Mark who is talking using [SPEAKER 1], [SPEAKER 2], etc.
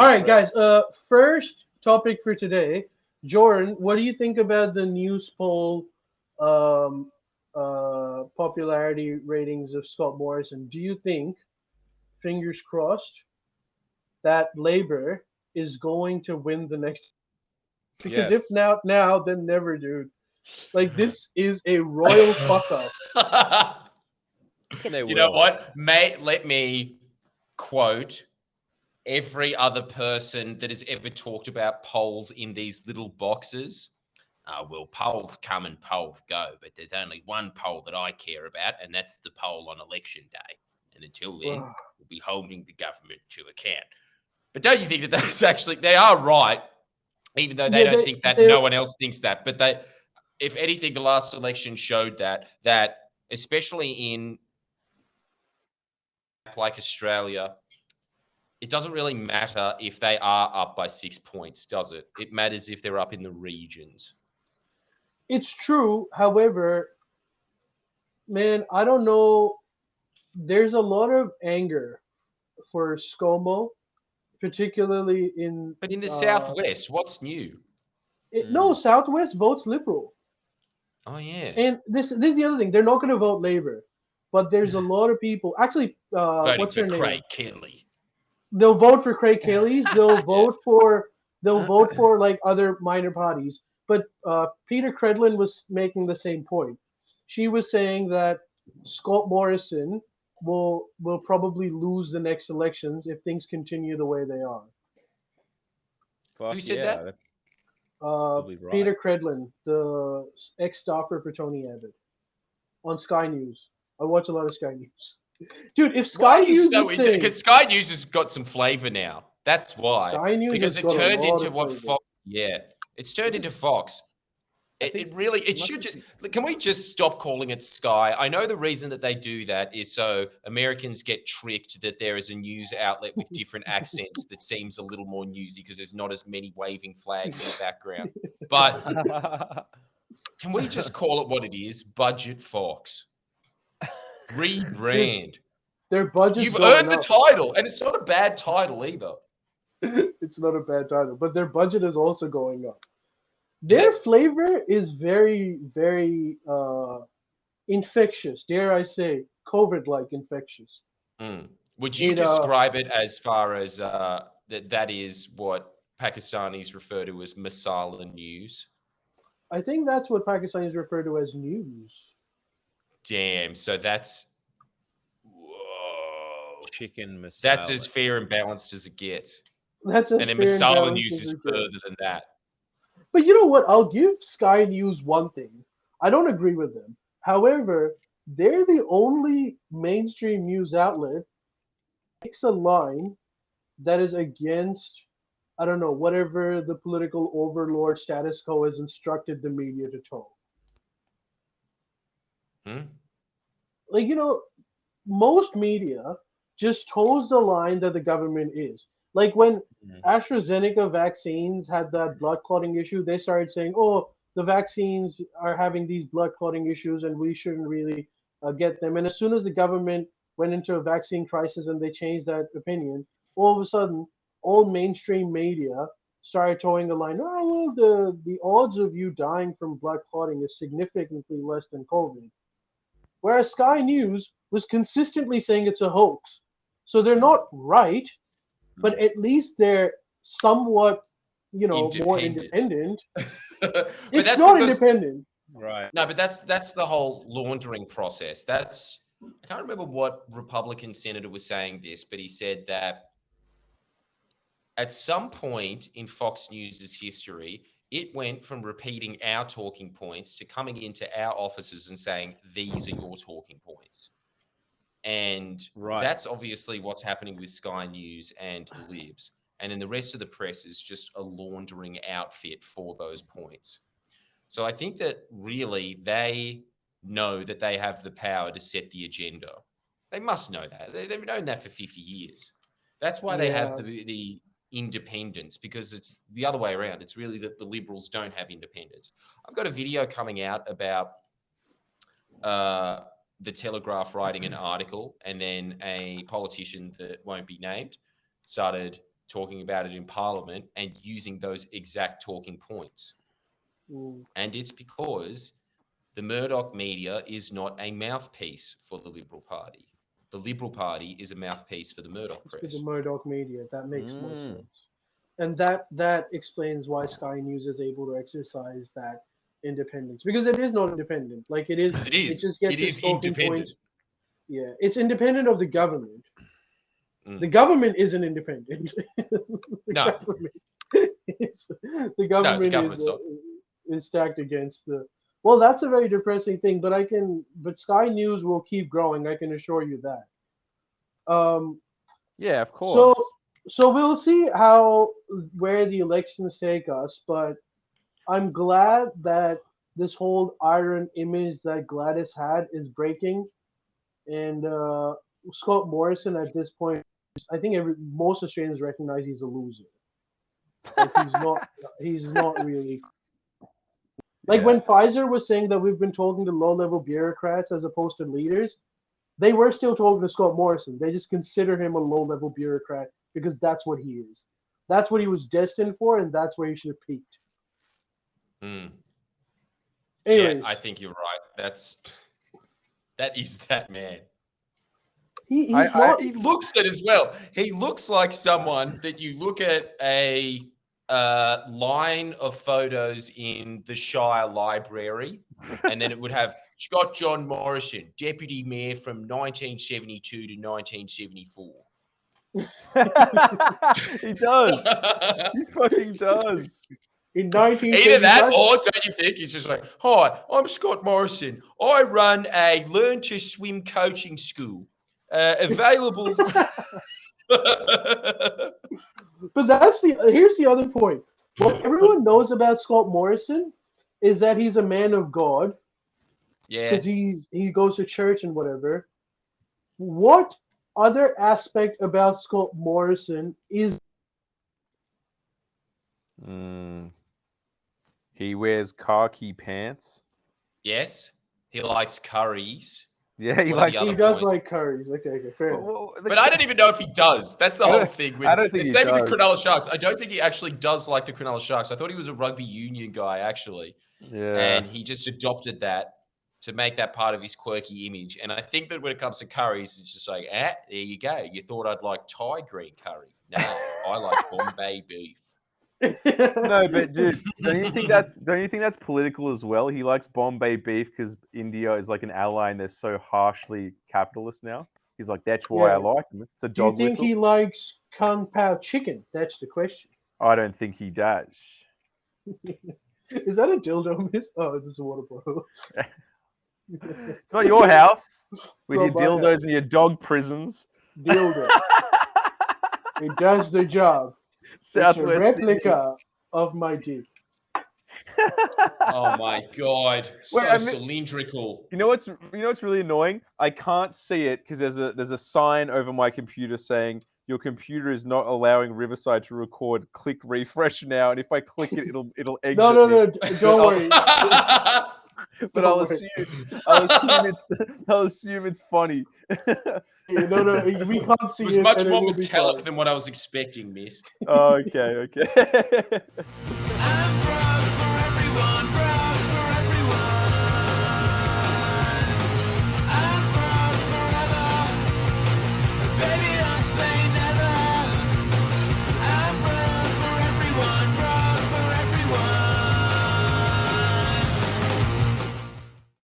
[SPEAKER 1] right, guys. First topic for today, Jordan. What do you think about the news poll, um, popularity ratings of Scott Morrison? Do you think, fingers crossed, that Labor is going to win the next? Because if
[SPEAKER 2] Yes.
[SPEAKER 1] now, now, then never, dude. Like this is a royal fuck up.
[SPEAKER 2] They
[SPEAKER 3] You know
[SPEAKER 2] will.
[SPEAKER 3] what? Let me quote every other person that has ever talked about polls in these little boxes. Well, polls come and polls go, but there's only one poll that I care about, and that's the poll on election day. And until then,
[SPEAKER 1] Ugh.
[SPEAKER 3] we'll be holding the government to account. But don't you think that that's actually, they are right, even though they
[SPEAKER 1] Yeah,
[SPEAKER 3] don't think that,
[SPEAKER 1] they're
[SPEAKER 3] no one else thinks that. But they, if anything, the last election showed that especially in like Australia, it doesn't really matter if they are up by 6 points, does it? It matters if they're up in the regions.
[SPEAKER 1] it's true. However, man, I don't know. There's a lot of anger for ScoMo, particularly in
[SPEAKER 3] But in the
[SPEAKER 1] uh,
[SPEAKER 3] Southwest, what's new?
[SPEAKER 1] no,
[SPEAKER 2] Mm.
[SPEAKER 1] Southwest votes Liberal,
[SPEAKER 3] Oh, yeah.
[SPEAKER 1] and this is the other thing. They're not going to vote Labor, but there's a lot of people. Actually,
[SPEAKER 3] Voting
[SPEAKER 1] what's
[SPEAKER 3] for
[SPEAKER 1] her name?
[SPEAKER 3] Craig Kelly.
[SPEAKER 1] They'll vote for Craig Kelly's. They'll
[SPEAKER 3] Yeah.
[SPEAKER 1] vote for like other minor parties. But Peter Credlin was making the same point. She was saying that Scott Morrison will probably lose the next elections if things continue the way they are.
[SPEAKER 2] Fuck
[SPEAKER 3] Who said
[SPEAKER 2] yeah,
[SPEAKER 3] that?
[SPEAKER 2] that's
[SPEAKER 1] Uh,
[SPEAKER 2] probably right.
[SPEAKER 1] Peter Credlin, the ex-staffer for Tony Abbott, on Sky News. I watch a lot of Sky News. Dude, if
[SPEAKER 3] Why
[SPEAKER 1] Sky
[SPEAKER 3] are you
[SPEAKER 1] News
[SPEAKER 3] so
[SPEAKER 1] is
[SPEAKER 3] into?
[SPEAKER 1] saying
[SPEAKER 3] Because Sky News has got some flavor now. That's why.
[SPEAKER 1] Sky News
[SPEAKER 3] Because
[SPEAKER 1] has
[SPEAKER 3] it
[SPEAKER 1] got a
[SPEAKER 3] turned
[SPEAKER 1] lot
[SPEAKER 3] into
[SPEAKER 1] of
[SPEAKER 3] what
[SPEAKER 1] flavor.
[SPEAKER 3] Fox. Yeah, it's turned into Fox.
[SPEAKER 2] I
[SPEAKER 3] It,
[SPEAKER 2] think
[SPEAKER 3] it really. It
[SPEAKER 2] must
[SPEAKER 3] should
[SPEAKER 2] have
[SPEAKER 3] just. Can we just stop calling it Sky? I know the reason that they do that is so Americans get tricked that there is a news outlet with different accents that seems a little more newsy because there's not as many waving flags in the background. But can we just call it what it is? Budget Fox.
[SPEAKER 1] Dude,
[SPEAKER 3] Rebrand.
[SPEAKER 1] their budget's
[SPEAKER 3] You've
[SPEAKER 1] going
[SPEAKER 3] earned the
[SPEAKER 1] up.
[SPEAKER 3] title, and it's not a bad title either.
[SPEAKER 1] It's not a bad title, but their budget is also going up.
[SPEAKER 3] Is
[SPEAKER 1] Their
[SPEAKER 3] it?
[SPEAKER 1] flavor is very, very infectious. Dare I say, COVID-like infectious.
[SPEAKER 3] Mm. Would you
[SPEAKER 1] It
[SPEAKER 3] describe it as far as that is what Pakistanis refer to as masala news?
[SPEAKER 1] I think that's what Pakistanis refer to as news.
[SPEAKER 3] Damn. So that's whoa.
[SPEAKER 2] chicken
[SPEAKER 3] That's
[SPEAKER 2] masala.
[SPEAKER 3] as fair and balanced as it gets.
[SPEAKER 1] That's
[SPEAKER 3] And
[SPEAKER 1] as
[SPEAKER 3] then
[SPEAKER 1] fair and
[SPEAKER 3] masala
[SPEAKER 1] balanced
[SPEAKER 3] news
[SPEAKER 1] as
[SPEAKER 3] is
[SPEAKER 1] it
[SPEAKER 3] further
[SPEAKER 1] gets.
[SPEAKER 3] than that.
[SPEAKER 1] But you know what? I'll give Sky News one thing. I don't agree with them. However, they're the only mainstream news outlet that takes a line that is against, I don't know, whatever the political overlord status quo has instructed the media to toe.
[SPEAKER 3] Hmm?
[SPEAKER 1] Like, most media just toes the line that the government is. Like when
[SPEAKER 2] Mhm.
[SPEAKER 1] AstraZeneca vaccines had that blood clotting issue, they started saying, oh, the vaccines are having these blood clotting issues and we shouldn't really get them. And as soon as the government went into a vaccine crisis and they changed that opinion, all of a sudden, all mainstream media started towing the line. Oh, well, the odds of you dying from blood clotting is significantly less than COVID. Whereas Sky News was consistently saying it's a hoax. So they're not right, but at least they're somewhat, more
[SPEAKER 3] Independent.
[SPEAKER 1] independent.
[SPEAKER 3] But
[SPEAKER 1] It's
[SPEAKER 3] that's
[SPEAKER 1] not
[SPEAKER 3] because
[SPEAKER 1] independent.
[SPEAKER 2] Right.
[SPEAKER 3] no, but that's the whole laundering process. That's I can't remember what Republican senator was saying this, but he said that at some point in Fox News's history, it went from repeating our talking points to coming into our offices and saying, these are your talking points. And
[SPEAKER 2] Right.
[SPEAKER 3] that's obviously what's happening with Sky News and the Libs. And then the rest of the press is just a laundering outfit for those points. So I think that really they know that they have the power to set the agenda. They must know that. They've known that for 50 years. That's why they have
[SPEAKER 1] Yeah.
[SPEAKER 3] the independence, because it's the other way around. It's really that the Liberals don't have independence. I've got a video coming out about the Telegraph writing an article, and then a politician that won't be named started talking about it in Parliament and using those exact talking points.
[SPEAKER 1] Mm.
[SPEAKER 3] And it's because the Murdoch media is not a mouthpiece for the Liberal Party. The Liberal Party is a mouthpiece for the Murdoch
[SPEAKER 1] It's for
[SPEAKER 3] press.
[SPEAKER 1] the Murdoch media. That makes more
[SPEAKER 2] Mm.
[SPEAKER 1] sense. And that explains why Sky News is able to exercise that independence, because it is not independent. Like it is.
[SPEAKER 3] Because it is.
[SPEAKER 1] It just gets
[SPEAKER 3] It
[SPEAKER 1] its
[SPEAKER 3] is
[SPEAKER 1] talking
[SPEAKER 3] independent.
[SPEAKER 1] points. Yeah, it's independent of the government.
[SPEAKER 3] Mm.
[SPEAKER 1] The government isn't independent. the
[SPEAKER 3] No.
[SPEAKER 1] government is, the government
[SPEAKER 3] government's
[SPEAKER 1] is stacked against the. Well, that's a very depressing thing, but Sky News will keep growing. I can assure you that.
[SPEAKER 2] Yeah, of course.
[SPEAKER 1] So we'll see where the elections take us, but I'm glad that this whole iron image that Gladys had is breaking, and Scott Morrison at this point, I think most Australians recognize he's a loser. Like he's not really. Like
[SPEAKER 2] Yeah.
[SPEAKER 1] when Pfizer was saying that we've been talking to low-level bureaucrats as opposed to leaders, they were still talking to Scott Morrison. They just consider him a low-level bureaucrat because that's what he is. That's what he was destined for, and that's where he should have peaked.
[SPEAKER 3] Mm.
[SPEAKER 1] Anyways,
[SPEAKER 3] Yeah, I think you're right. That is that man.
[SPEAKER 1] he's not.
[SPEAKER 3] He looks it as well. He looks like someone that you look at a line of photos in the Shire Library, and then it would have Scott John Morrison, Deputy Mayor from 1972 to 1974.
[SPEAKER 2] He does. He fucking does.
[SPEAKER 1] In 1975,
[SPEAKER 3] Either that, or don't you think he's just like, "Hi, I'm Scott Morrison. I run a learn to swim coaching school, available."
[SPEAKER 1] But here's the other point. What everyone knows about Scott Morrison is that he's a man of God
[SPEAKER 3] Yeah,
[SPEAKER 1] because he goes to church and whatever. What other aspect about Scott Morrison is
[SPEAKER 2] He wears khaki pants.
[SPEAKER 3] yes, he likes curries.
[SPEAKER 2] Yeah, he
[SPEAKER 3] What are
[SPEAKER 2] likes.
[SPEAKER 3] the other
[SPEAKER 1] he does
[SPEAKER 3] points?
[SPEAKER 1] like curries. Okay, fair enough.
[SPEAKER 3] But I don't even know if he does. That's the
[SPEAKER 2] I
[SPEAKER 3] whole
[SPEAKER 2] don't-
[SPEAKER 3] thing.
[SPEAKER 2] I don't think
[SPEAKER 3] the
[SPEAKER 2] he
[SPEAKER 3] same with the
[SPEAKER 2] does.
[SPEAKER 3] Cronulla Sharks. I don't think he actually does like the Cronulla Sharks. I thought he was a rugby union guy, actually.
[SPEAKER 2] Yeah.
[SPEAKER 3] And he just adopted that to make that part of his quirky image. And I think that when it comes to curries, it's just like, there you go. You thought I'd like Thai green curry. No, I like Bombay beef.
[SPEAKER 2] No, but dude, don't you think that's political as well? He likes Bombay beef because India is like an ally and they're so harshly capitalist now. He's like, that's why I
[SPEAKER 1] Yeah.
[SPEAKER 2] like him. It's a
[SPEAKER 1] Do you
[SPEAKER 2] dog
[SPEAKER 1] think
[SPEAKER 2] whistle.
[SPEAKER 1] he likes Kung Pao chicken? That's the question.
[SPEAKER 2] I don't think he does.
[SPEAKER 1] Is that a dildo, miss? Oh, this is a water bottle.
[SPEAKER 2] It's not your house with
[SPEAKER 1] Not
[SPEAKER 2] your
[SPEAKER 1] my
[SPEAKER 2] dildos
[SPEAKER 1] house.
[SPEAKER 2] and your dog prisons.
[SPEAKER 1] Dildo. It does the job. It's a
[SPEAKER 2] Southwest
[SPEAKER 1] replica of my dick.
[SPEAKER 3] Oh my God. So
[SPEAKER 2] Wait, I mean-
[SPEAKER 3] cylindrical.
[SPEAKER 2] You know what's really annoying? I can't see it because there's a sign over my computer saying your computer is not allowing Riverside to record. Click refresh now, and if I click it, it'll exit.
[SPEAKER 1] No,
[SPEAKER 2] me.
[SPEAKER 1] don't worry.
[SPEAKER 2] But
[SPEAKER 1] Don't worry.
[SPEAKER 2] I'll assume it's funny.
[SPEAKER 1] No, we can't see
[SPEAKER 3] It was
[SPEAKER 1] it.
[SPEAKER 3] much
[SPEAKER 1] and
[SPEAKER 3] more
[SPEAKER 1] will be
[SPEAKER 3] metallic
[SPEAKER 1] fine.
[SPEAKER 3] than what I was expecting, miss.
[SPEAKER 2] Okay.
[SPEAKER 4] I'm